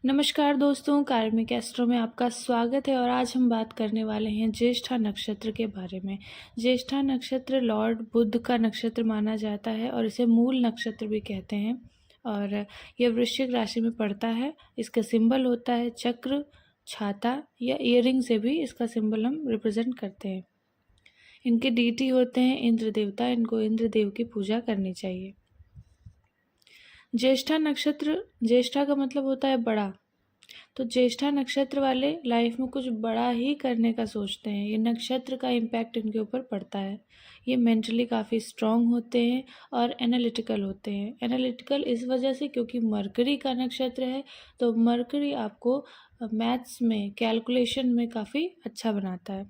नमस्कार दोस्तों, कार्मिक एस्ट्रो में आपका स्वागत है और आज हम बात करने वाले हैं ज्येष्ठा नक्षत्र के बारे में। ज्येष्ठा नक्षत्र लॉर्ड बुध का नक्षत्र माना जाता है और इसे मूल नक्षत्र भी कहते हैं और यह वृश्चिक राशि में पड़ता है। इसका सिंबल होता है चक्र, छाता या इयरिंग से भी इसका सिंबल हम रिप्रेजेंट करते हैं। इनके डीटी होते हैं इंद्र देवता, इनको इंद्र देव की पूजा करनी चाहिए। ज्येष्ठा नक्षत्र, ज्येष्ठा का मतलब होता है बड़ा, तो ज्येष्ठा नक्षत्र वाले लाइफ में कुछ बड़ा ही करने का सोचते हैं। ये नक्षत्र का इम्पैक्ट इनके ऊपर पड़ता है। ये मेंटली काफ़ी स्ट्रांग होते हैं और एनालिटिकल होते हैं। एनालिटिकल इस वजह से क्योंकि मरकरी का नक्षत्र है, तो मरकरी आपको मैथ्स में, कैलकुलेशन में काफ़ी अच्छा बनाता है।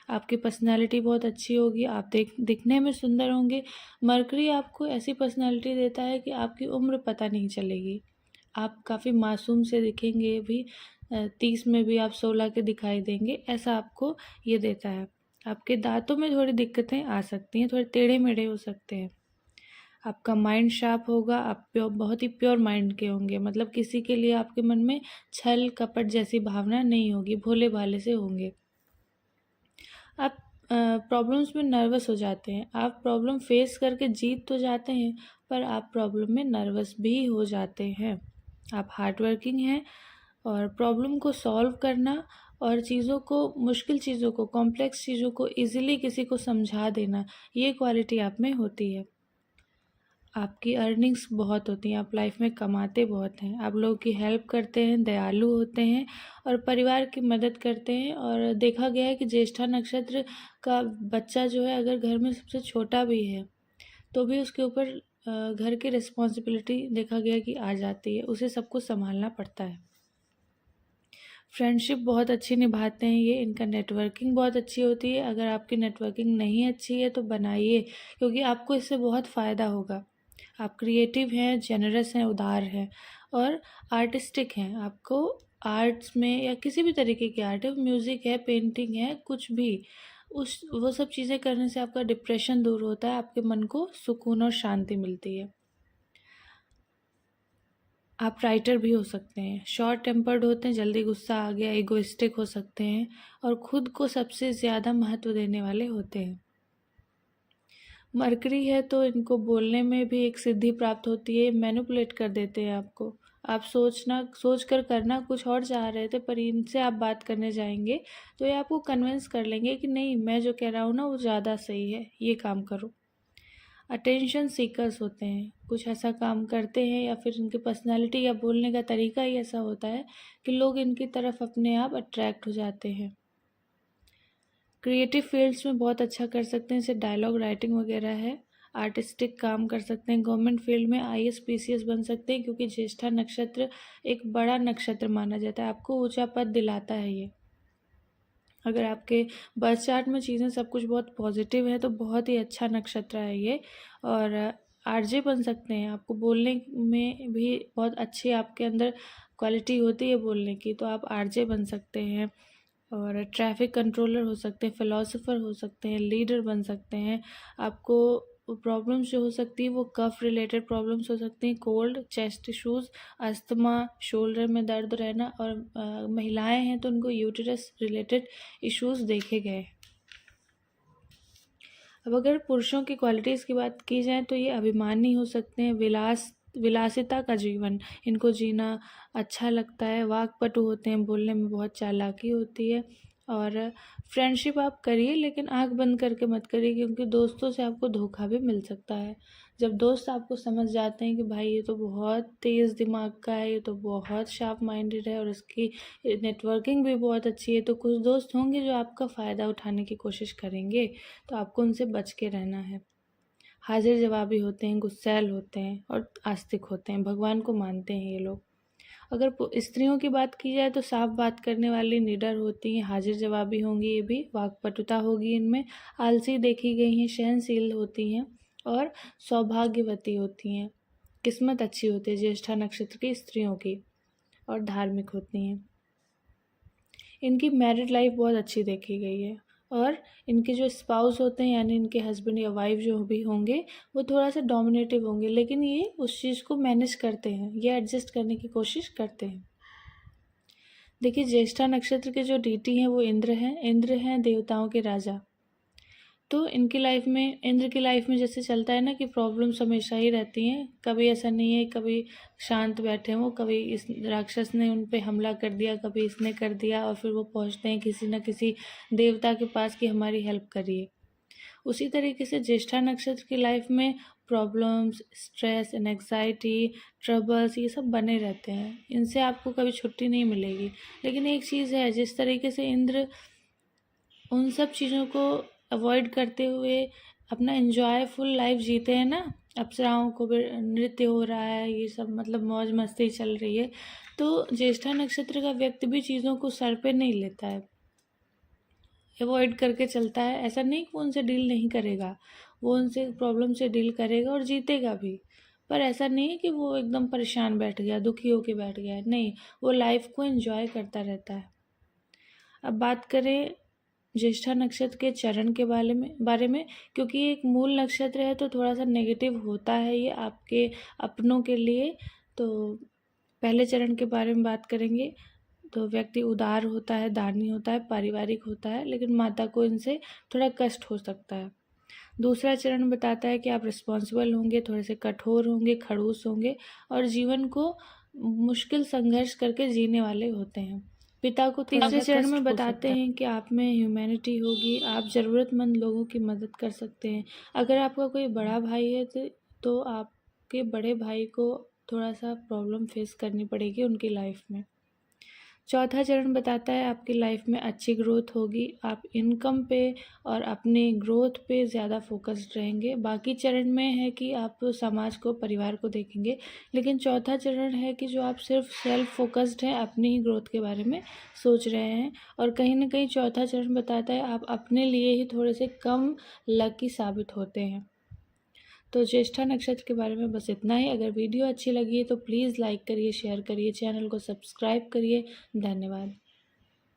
आपकी पर्सनालिटी बहुत अच्छी होगी, आप दिखने में सुंदर होंगे। मरकरी आपको ऐसी पर्सनालिटी देता है कि आपकी उम्र पता नहीं चलेगी। आप काफ़ी मासूम से दिखेंगे भी, 30 में भी आप 16 के दिखाई देंगे, ऐसा आपको ये देता है। आपके दांतों में थोड़ी दिक्कतें आ सकती हैं, थोड़े टेढ़े मेढ़े हो सकते हैं। आपका माइंड शार्प होगा, आप बहुत ही प्योर माइंड के होंगे, मतलब किसी के लिए आपके मन में छल कपट जैसी भावना नहीं होगी, भोले भाले से होंगे। आप प्रॉब्लम्स में नर्वस हो जाते हैं। आप प्रॉब्लम फेस करके जीत तो जाते हैं, पर आप प्रॉब्लम में नर्वस भी हो जाते हैं। आप हार्ड वर्किंग हैं और प्रॉब्लम को सॉल्व करना और चीज़ों को, मुश्किल चीज़ों को, कॉम्प्लेक्स चीज़ों को इजीली किसी को समझा देना, ये क्वालिटी आप में होती है। आपकी अर्निंग्स बहुत होती हैं, आप लाइफ में कमाते बहुत हैं, आप लोगों की हेल्प करते हैं, दयालु होते हैं और परिवार की मदद करते हैं। और देखा गया है कि ज्येष्ठा नक्षत्र का बच्चा जो है, अगर घर में सबसे छोटा भी है तो भी उसके ऊपर घर की रिस्पॉन्सिबिलिटी देखा गया कि आ जाती है, उसे सब कुछ संभालना पड़ता है। फ्रेंडशिप बहुत अच्छी निभाते हैं ये, इनका नेटवर्किंग बहुत अच्छी होती है। अगर आपकी नेटवर्किंग नहीं अच्छी है तो बनाइए, क्योंकि आपको इससे बहुत फ़ायदा होगा। आप क्रिएटिव हैं, जेनरस हैं, उदार हैं और आर्टिस्टिक हैं। आपको आर्ट्स में या किसी भी तरीके की आर्ट है, म्यूज़िक है, पेंटिंग है, कुछ भी, वो सब चीज़ें करने से आपका डिप्रेशन दूर होता है, आपके मन को सुकून और शांति मिलती है। आप राइटर भी हो सकते हैं। शॉर्ट टेम्पर्ड होते हैं, जल्दी गुस्सा आ गया, इगोइस्टिक हो सकते हैं और खुद को सबसे ज़्यादा महत्व देने वाले होते हैं। मरकरी है तो इनको बोलने में भी एक सिद्धि प्राप्त होती है, मैनिपुलेट कर देते हैं आपको। आप सोच कर करना कुछ और चाह रहे थे, पर इनसे आप बात करने जाएंगे तो ये आपको कन्विंस कर लेंगे कि नहीं, मैं जो कह रहा हूँ ना वो ज़्यादा सही है, ये काम करो। अटेंशन सीकर्स होते हैं, कुछ ऐसा काम करते हैं या फिर इनकी पर्सनालिटी या बोलने का तरीका ही ऐसा होता है कि लोग इनकी तरफ अपने आप अट्रैक्ट हो जाते हैं। क्रिएटिव फील्ड्स में बहुत अच्छा कर सकते हैं, जैसे डायलॉग राइटिंग वगैरह है। आर्टिस्टिक काम कर सकते हैं। गवर्नमेंट फील्ड में आईएएस पीसीएस बन सकते हैं, क्योंकि ज्येष्ठा नक्षत्र एक बड़ा नक्षत्र माना जाता है, आपको ऊंचा पद दिलाता है ये। अगर आपके बर्थ चार्ट में चीज़ें सब कुछ बहुत पॉजिटिव है तो बहुत ही अच्छा नक्षत्र है ये। और आरजे बन सकते हैं, आपको बोलने में भी बहुत अच्छी आपके अंदर क्वालिटी होती है बोलने की, तो आप आरजे बन सकते हैं। और ट्रैफिक कंट्रोलर हो सकते हैं, फिलोसोफर हो सकते हैं, लीडर बन सकते हैं। आपको प्रॉब्लम्स जो हो सकती है वो कफ रिलेटेड प्रॉब्लम्स हो सकती हैं, cold, chest issues, asthma, shoulder में दर्द रहना, और महिलाएं हैं तो उनको यूटेरस रिलेटेड इश्यूज़ देखे गए। अब अगर पुरुषों की क्वालिटीज़ की बात की जाए तो ये अभिमानी हो सकते हैं, विलासिता का जीवन इनको जीना अच्छा लगता है, वाकपटु होते हैं, बोलने में बहुत चालाकी होती है। और फ्रेंडशिप आप करिए, लेकिन आंख बंद करके मत करिए, क्योंकि दोस्तों से आपको धोखा भी मिल सकता है। जब दोस्त आपको समझ जाते हैं कि भाई ये तो बहुत तेज़ दिमाग का है, ये तो बहुत शार्प माइंडेड है और इसकी नेटवर्किंग भी बहुत अच्छी है, तो कुछ दोस्त होंगे जो आपका फ़ायदा उठाने की कोशिश करेंगे, तो आपको उनसे बच के रहना है। हाजिर जवाबी होते हैं, गुस्सैल होते हैं और आस्तिक होते हैं, भगवान को मानते हैं ये लोग। अगर स्त्रियों की बात की जाए तो साफ बात करने वाली, निडर होती हैं, हाजिर जवाबी होंगी, ये भी वाकपटुता होगी इनमें, आलसी देखी गई हैं, सहनशील होती हैं और सौभाग्यवती होती हैं। किस्मत अच्छी होती है ज्येष्ठा नक्षत्र की स्त्रियों की, और धार्मिक होती हैं। इनकी मैरिड लाइफ बहुत अच्छी देखी गई है। और इनके जो स्पाउस होते हैं, यानी इनके हस्बैंड या वाइफ जो भी होंगे, वो थोड़ा सा डोमिनेटिव होंगे, लेकिन ये उस चीज़ को मैनेज करते हैं, ये एडजस्ट करने की कोशिश करते हैं। देखिए, ज्येष्ठा नक्षत्र के जो डीटी हैं वो इंद्र हैं। इंद्र हैं देवताओं के राजा। तो इनकी लाइफ में, इंद्र की लाइफ में जैसे चलता है ना कि प्रॉब्लम्स हमेशा ही रहती हैं। कभी ऐसा नहीं है कभी शांत बैठे हों, कभी इस राक्षस ने उन पे हमला कर दिया, कभी इसने कर दिया, और फिर वो पहुंचते हैं किसी न किसी देवता के पास कि हमारी हेल्प करिए। उसी तरीके से ज्येष्ठा नक्षत्र की लाइफ में प्रॉब्लम्स, स्ट्रेस, एंग्जाइटी, ट्रबल्स, ये सब बने रहते हैं। इनसे आपको कभी छुट्टी नहीं मिलेगी। लेकिन एक चीज़ है, जिस तरीके से इंद्र उन सब चीज़ों को अवॉइड करते हुए अपना एंजॉयफुल लाइफ जीते हैं ना, अप्सराओं को भी नृत्य हो रहा है, ये सब मतलब मौज मस्ती चल रही है, तो ज्येष्ठा नक्षत्र का व्यक्ति भी चीज़ों को सर पे नहीं लेता है, अवॉइड करके चलता है। ऐसा नहीं कि वो उनसे डील नहीं करेगा, वो उनसे प्रॉब्लम से डील करेगा और जीतेगा भी। पर ऐसा नहीं है कि वो एकदम परेशान बैठ गया, दुखी होके बैठ गया है, नहीं, वो लाइफ को एंजॉय करता रहता है। अब बात करें ज्येष्ठा नक्षत्र के चरण के बारे में, क्योंकि ये एक मूल नक्षत्र है तो थोड़ा सा नेगेटिव होता है ये आपके अपनों के लिए। तो पहले चरण के बारे में बात करेंगे तो व्यक्ति उदार होता है, दानी होता है, पारिवारिक होता है, लेकिन माता को इनसे थोड़ा कष्ट हो सकता है। दूसरा चरण बताता है कि आप रिस्पॉन्सिबल होंगे, थोड़े से कठोर होंगे, खड़ूस होंगे और जीवन को मुश्किल संघर्ष करके जीने वाले होते हैं। पिता को तीसरे चरण में बताते हैं कि आप में ह्यूमैनिटी होगी, आप ज़रूरतमंद लोगों की मदद कर सकते हैं। अगर आपका कोई बड़ा भाई है तो आपके बड़े भाई को थोड़ा सा प्रॉब्लम फेस करनी पड़ेगी उनकी लाइफ में। चौथा चरण बताता है आपकी लाइफ में अच्छी ग्रोथ होगी, आप इनकम पे और अपनी ग्रोथ पे ज़्यादा फोकस्ड रहेंगे। बाकी चरण में है कि आप समाज को, परिवार को देखेंगे, लेकिन चौथा चरण है कि जो आप सिर्फ सेल्फ फोकस्ड हैं, अपनी ही ग्रोथ के बारे में सोच रहे हैं। और कहीं ना कहीं चौथा चरण बताता है आप अपने लिए ही थोड़े से कम लकी साबित होते हैं। तो ज्येष्ठा नक्षत्र के बारे में बस इतना ही। अगर वीडियो अच्छी लगी है तो प्लीज़ लाइक करिए, शेयर करिए, चैनल को सब्सक्राइब करिए। धन्यवाद।